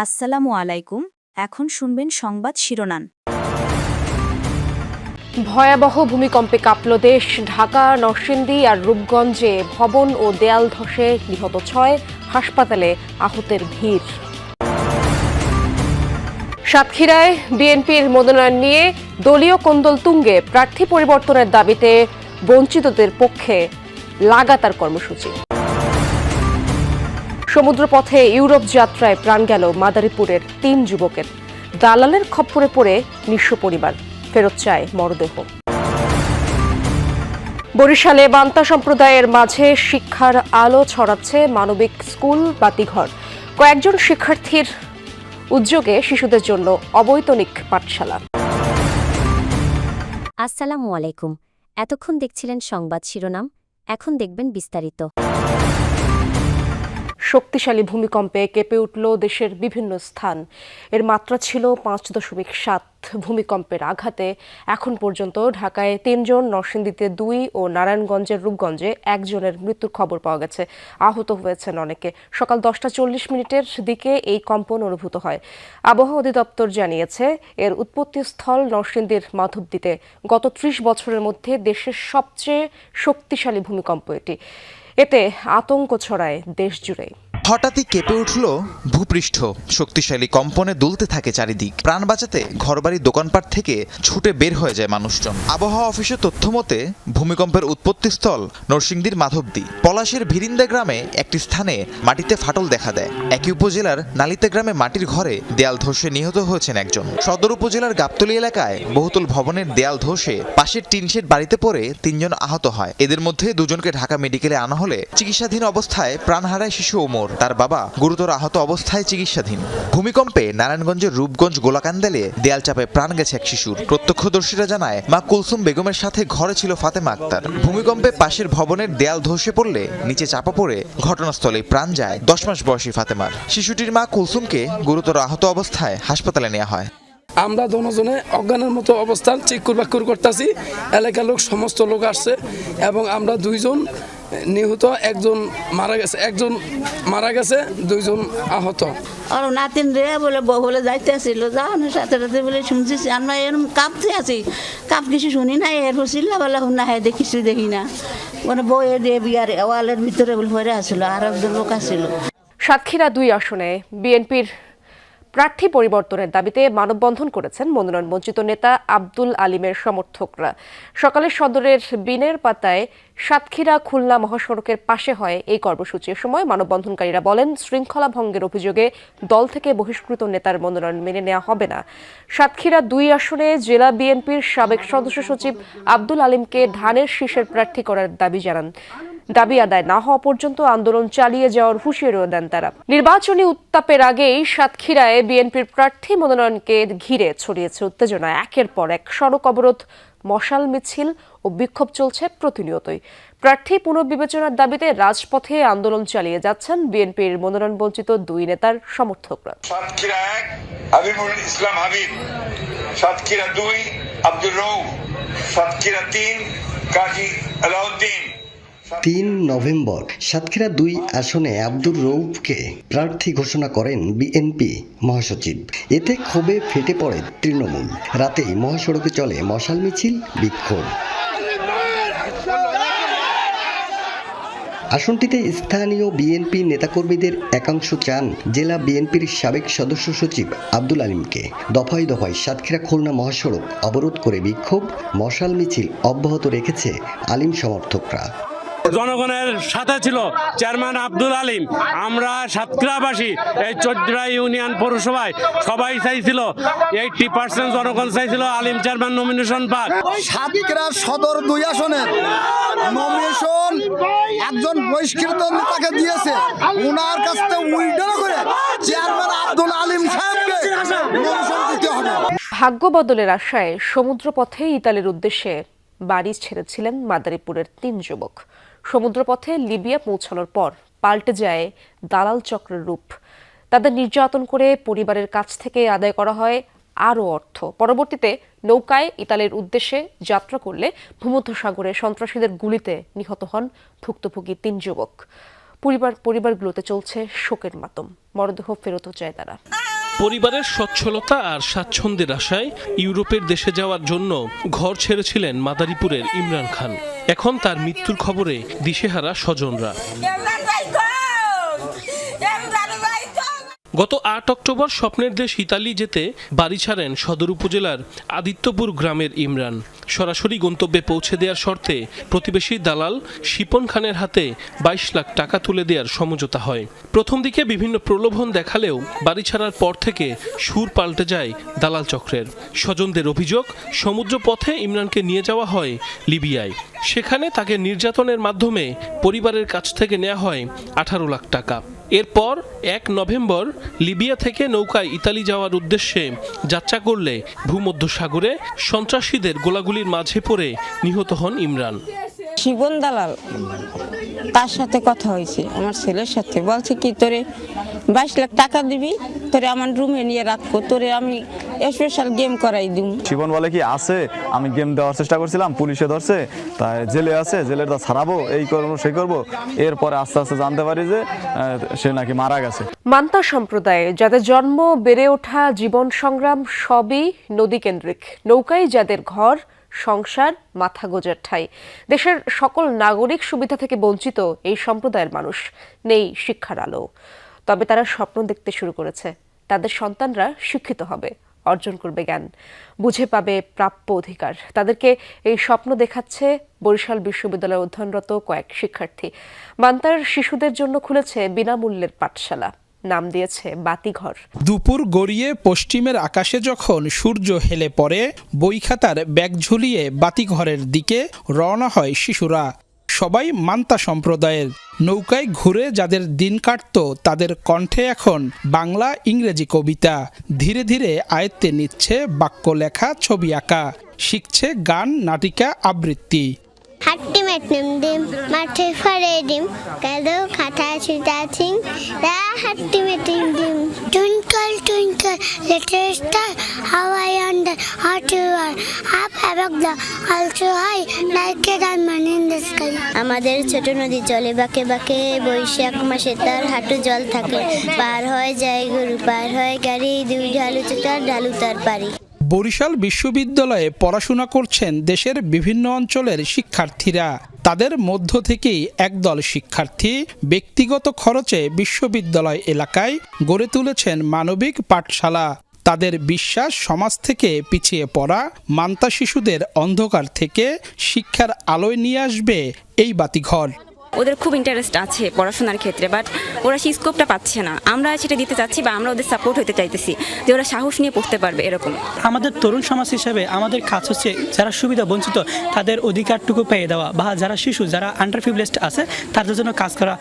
আসসালামু আলাইকুম। এখন শুনবেন সংবাদ শিরোনাম। ভয়াবহ ভূমিকম্পে কাঁপল দেশ। ঢাকা, নরসিংদী আর রূপগঞ্জে ভবন ও দেয়াল ধসে নিহত 6, হাসপাতালে আহতের ভিড়। সাতক্ষীরায় বিএনপির মনোনয়ন নিয়ে দলীয় কোন্দল তুঙ্গে। প্রার্থী পরিবর্তনের দাবিতে বঞ্চিতদের পক্ষে লাগাতার কর্মসূচি। সমুদ্রপথে ইউরোপ যাত্রায় প্রাণ গেল মাদারীপুরের 3 যুবকের। দালালের খপ্পরে পড়ে নিঃস্ব পরিবার, ফেরত চায় মরদেহ। বরিশালে বান্তা সম্প্রদায়ের মাঝে শিক্ষার আলো ছড়াচ্ছে মানবিক স্কুল বাতিঘর। কয়েকজন শিক্ষার্থীর উদ্যোগে শিশুদের জন্য অবৈতনিক পাঠশালা। আসসালামু আলাইকুম। এতক্ষণ দেখছিলেন সংবাদ শিরোনাম, এখন দেখবেন বিস্তারিত। শক্তিশালী ভূমিকম্পে কেঁপে উঠল দেশের বিভিন্ন স্থান। এর মাত্রা ছিল 5.7। ভূমিকম্পের আঘাতে এখন পর্যন্ত ঢাকায় 3 জন, নরসিংদীতে 2 ও নারায়ণগঞ্জের রূপগঞ্জে 1 জনের মৃত্যুর খবর পাওয়া গেছে। আহত হয়েছেন অনেকে। সকাল 10:40 দিকে এই কম্পন অনুভূত হয়। আবহাওয়া অধিদপ্তর জানিয়েছে, এর উৎপত্তিস্থল নরসিংদীর মাধবদীতে। গত 30 বছরের মধ্যে দেশের সবচেয়ে শক্তিশালী ভূমিকম্প এটি। এতে আতঙ্ক ছড়ায় দেশ জুড়ে। হঠাৎই কেঁপে উঠল ভূপৃষ্ঠ। শক্তিশালী কম্পনে দুলতে থাকে চারিদিক। প্রাণ বাঁচাতে ঘরবাড়ি, দোকানপাট থেকে ছুটে বের হয়ে যায় মানুষজন। আবহাওয়া অফিসের তথ্য মতে ভূমিকম্পের উৎপত্তিস্থল নরসিংদীর মাধবদী। পলাশের ভিরিন্দা গ্রামে একটি স্থানে মাটিতে ফাটল দেখা দেয়। একই উপজেলার নালিতে গ্রামে মাটির ঘরে দেয়াল ধসে নিহত হয়েছেন একজন। সদর উপজেলার গাবতলী এলাকায় বহুতল ভবনের দেয়াল ধসে পাশের টিনশেড বাড়িতে পড়ে 3 জন আহত হয়। এদের মধ্যে 2 জনকে ঢাকা মেডিকেলে আনা হলে চিকিৎসাধীন অবস্থায় প্রাণ হারায় শিশু ওমর। তার বাবা গুরুতর আহত অবস্থায় চিকিৎসাধীন। ভূমিকম্পে নারায়ণগঞ্জের রূপগঞ্জ গোলাকান্দালে দেয়াল চাপে প্রাণ গেছে এক শিশুর। প্রত্যক্ষদর্শীরা জানায়, মা কুলসুম বেগমের সাথে ঘরে ছিল ফাতেমা আক্তার। ভূমিকম্পে পাশের ভবনের দেয়াল ধসে পড়লে নিচে চাপা পড়ে ঘটনাস্থলে প্রাণ যায় 10 মাস বয়সী ফাতেমার। শিশুটির মা কুলসুমকে গুরুতর আহত অবস্থায় হাসপাতালে নেওয়া হয়। আমরা দুজনে অজ্ঞানের মতো অবস্থান চিকুর বাকুর করতেছি। এলাকার লোক, সমস্ত লোক আসছে এবং আমরা 2 জন নিহত, 1 জন মারা গেছে, 2 জন আহত। আর নাতিন রে বলে বউ বলে যাইতে আসছিল, যাওয়ানোর সাথে সাথে বলে শুনছি আমরা এরকম কাঁপতে আছি, কাপ কিছু শুনি না। এরপর চিল্লা বলা শুন না, হ্যাঁ কিছু দেখি না। মানে বউ দিয়ে বিয়ার ওয়ালের ভিতরে বলে পরে আসছিল, আর একজন লোক আসছিল। সাতক্ষীরা 2 আসনে বিএনপির প্রার্থী পরিবর্তনের দাবিতে মানববন্ধন করেছেন মনোনয়ন বঞ্চিত নেতা আব্দুল আলিমের সমর্থকরা। সকালে সদরের বিনের পাতায় সাতক্ষীরা খুলনা মহাসড়কের পাশে হয় এই কর্মসূচির সময় মানববন্ধনকারীরা বলেন, শৃঙ্খলা ভঙ্গের অভিযোগে দল থেকে বহিষ্কৃত নেতার মনোনয়ন মেনে নেওয়া হবে না। সাতক্ষীরা 2 আসনে জেলা বিএনপির সাবেক সদস্য সচিব আব্দুল আলিমকে ধানের শীষের প্রার্থী করার দাবি জানান। দাবি আদায় না হওয়া পর্যন্ত আন্দোলন চালিয়ে যাওয়ার হুঁশিয়ারিও দেন তারা। নির্বাচনী উত্তাপের আগেই সাতক্ষীরায় বিএনপির প্রার্থী মনোনয়নকে ঘিরে ছড়িয়েছে উত্তেজনা। একের পর এক সড়ক অবরোধ, মশাল মিছিল ও বিক্ষোভ চলছে প্রতিনিয়তই। প্রার্থী পুনর্বিবেচনার দাবিতে রাজপথে আন্দোলন চালিয়ে যাচ্ছেন বিএনপির মনোনয়ন বঞ্চিত 2 নেতার সমর্থকরা। সাতক্ষীরা 1 হাবিবুল ইসলাম হাবিব, সাতক্ষীরা 2 আব্দুর রউফ, সাতক্ষীরা 3 কাজী আলাউদ্দিন। 3 নভেম্বর সাতক্ষীরা 2 আসনে আব্দুর রউফকে প্রার্থী ঘোষণা করেন বিএনপি মহাসচিব। এতে ক্ষোভে ফেটে পড়ে তৃণমূল। রাতেই মহাসড়কে চলে মশাল মিছিল, বিক্ষোভ। আসনটিতে স্থানীয় বিএনপি নেতাকর্মীদের একাংশ চান জেলা বিএনপির সাবেক সদস্য সচিব আব্দুল আলিমকে। দফায় দফায় সাতক্ষীরা খুলনা মহাসড়ক অবরোধ করে বিক্ষোভ, মশাল মিছিল অব্যাহত রেখেছে আলিম সমর্থকরা। জনগণের সাথে ছিল চেয়ারম্যান আব্দুল আলিম। আমরা সাতক্ষীরাবাসী এই চৌদ্রা ইউনিয়ন পৌরসভায় সবাই চাইছিল, 80% জনগণ চাইছিল আলিম চেয়ারম্যান নমিনেশন পাক। সাতক্ষীরা সদর 2 আসনের নমিনেশন একজন বহিষ্কৃত নেতাকে দিয়েছে, ওনার কাছ থেকে উইথড্র করে চেয়ারম্যান আব্দুল আলিম সাহেবকে নমিনেশন দিতে হবে। ভাগ্য বদলের আশায় সমুদ্রপথে ইতালির উদ্দেশ্যে বাড়ি ছেড়েছিলেন মাদারীপুরের 3 যুবক। সমুদ্রপথে লিবিয়া পৌঁছানোর পর পাল্টে যায় দালাল চক্রের রূপ। তাদের নির্যাতন করে পরিবারের কাছ থেকে আদায় করা হয় আরও অর্থ। পরবর্তীতে নৌকায় ইতালির উদ্দেশ্যে যাত্রা করলে ভূমধ্যসাগরে সন্ত্রাসীদের গুলিতে নিহত হন ভুক্তভোগী 3 যুবক। পরিবারগুলোতে চলছে শোকের মাতম। মরদেহ ফেরতও চায় তারা। পরিবারের সচ্ছলতা আর স্বাচ্ছন্দ্যের আশায় ইউরোপের দেশে যাওয়ার জন্য ঘর ছেড়েছিলেন মাদারীপুরের ইমরান খান। এখন তার মৃত্যুর খবরে দিশেহারা স্বজনরা। গত ৮ অক্টোবর স্বপ্নের দেশ ইতালি যেতে বাড়ি ছাড়েন সদর উপজেলার আদিত্যপুর গ্রামের ইমরান। সরাসরি গন্তব্যে পৌঁছে দেওয়ার শর্তে প্রতিবেশী দালাল শিপন খানের হাতে ২২ লাখ টাকা তুলে দেওয়ার সমঝোতা হয়। প্রথম দিকে বিভিন্ন প্রলোভন দেখালেও বাড়ি ছাড়ার পর থেকে সুর পাল্টে যায় দালাল চক্রের। স্বজনদের অভিযোগ, সমুদ্র পথে ইমরানকে নিয়ে যাওয়া হয় লিবিয়ায়। সেখানে তাকে নির্যাতনের মাধ্যমে পরিবারের কাছ থেকে নেওয়া হয় ১৮ লাখ টাকা। এরপর ১ নভেম্বর লিবিয়া থেকে নৌকায় ইতালি যাওয়ার উদ্দেশ্যে যাত্রা করলে ভূমধ্যসাগরে সন্ত্রাসীদের গোলাগুলির মাঝে পড়ে নিহত হন ইমরান। শিবন দালাল, তার সাথে কথা হয়েছে আমার ছেলের সাথে, বলছে কি তোরে ২২ লাখ টাকা দিবি, তোরে আমার রুমে নিয়ে রাখবো, তোরে আমি স্পেশাল গেম করাই দিব। শিবন বলে কি আছে, আমি গেম দেওয়ার চেষ্টা করছিলাম, পুলিশে ধরছে, তাই জেলে আছে, জেলের তা ছাড়াবো, এই করবো সেই করবো। এরপরে আস্তে আস্তে জানতে পারি যে সে নাকি মারা গেছে। মান্তা সম্প্রদায়ে যাদের জন্ম, বেড়ে ওঠা, জীবন সংগ্রাম সবই নদী কেন্দ্রিক। নৌকায় যাদের ঘর, সংসার, মাথা গোজার ঠাই। দেশের সকল নাগরিক সুবিধা থেকে বঞ্চিত এই সম্প্রদায়ের মানুষ, নেই শিক্ষার আলো। তবে তারা স্বপ্ন দেখতে শুরু করেছে, তাদের সন্তানরা শিক্ষিত হবে, অর্জন করবে জ্ঞান, বুঝে পাবে প্রাপ্য অধিকার। তাদেরকে এই স্বপ্ন দেখাচ্ছে বরিশাল বিশ্ববিদ্যালয়ে অধ্যয়নরত কয়েক শিক্ষার্থী। মান্তার শিশুদের জন্য খুলেছে বিনামূল্যের পাঠশালা, নাম দিয়েছে বাতিঘর। দুপুর গড়িয়ে পশ্চিমের আকাশে যখন সূর্য হেলে পড়ে, বই খাতার ব্যাগ ঝুলিয়ে বাতিঘরের দিকে রওনা হয় শিশুরা। সবাই মান্তা সম্প্রদায়ের। নৌকায় ঘুরে যাদের দিন কাটতো, তাদের কণ্ঠে এখন বাংলা ইংরেজি কবিতা। ধীরে ধীরে আয়ত্তে নিচ্ছে বাক্য লেখা, ছবি আঁকা, শিখছে গান, নাটিকা, আবৃত্তি। হাট্টি মেটনিম ডিম মাঠে ফরে ডিম কালো খাতা ছুটা চিং রা হাট্টি মেটিং ডিম twinkle twinkle little star how I wonder how to are up above the also high like a diamond in the sky. আমাদের ছোট নদী চলে বাঁকে বাঁকে, বৈশাখ মাসে তার হাঁটু জল থাকে, পার হয়ে যায় গরু, পার হয় গাড়ি, দুই ঢালু চোটার ঢালু তার পারি। বরিশাল বিশ্ববিদ্যালয়ে পড়াশোনা করছেন দেশের বিভিন্ন অঞ্চলের শিক্ষার্থীরা। তাদের মধ্য থেকেই একদল শিক্ষার্থী ব্যক্তিগত খরচে বিশ্ববিদ্যালয় এলাকায় গড়ে তুলেছেন মানবিক পাঠশালা। তাদের বিশ্বাস, সমাজ থেকে পিছিয়ে পড়া মান্তা শিশুদের অন্ধকার থেকে শিক্ষার আলোয় নিয়ে আসবে এই বাতিঘর। ওদের খুব ইন্টারেস্ট আছে পড়াশোনার ক্ষেত্রে, বাট ওরা সেই স্কোপটা পাচ্ছে না। আমরা সেটা দিতে চাচ্ছি বা আমরা ওদের সাপোর্ট হতে চাইতেছি যে ওরা সাহস নিয়ে পড়তে পারবে এরকম। আমাদের তরুণ সমাজ হিসেবে আমাদের কাজ হচ্ছে যারা সুবিধা বঞ্চিত তাদের অধিকারটুকু পেয়ে দেওয়া, বা যারা শিশু, যারা আন্ডার প্রিভিলেজড আছে তাদের জন্য কাজ করা।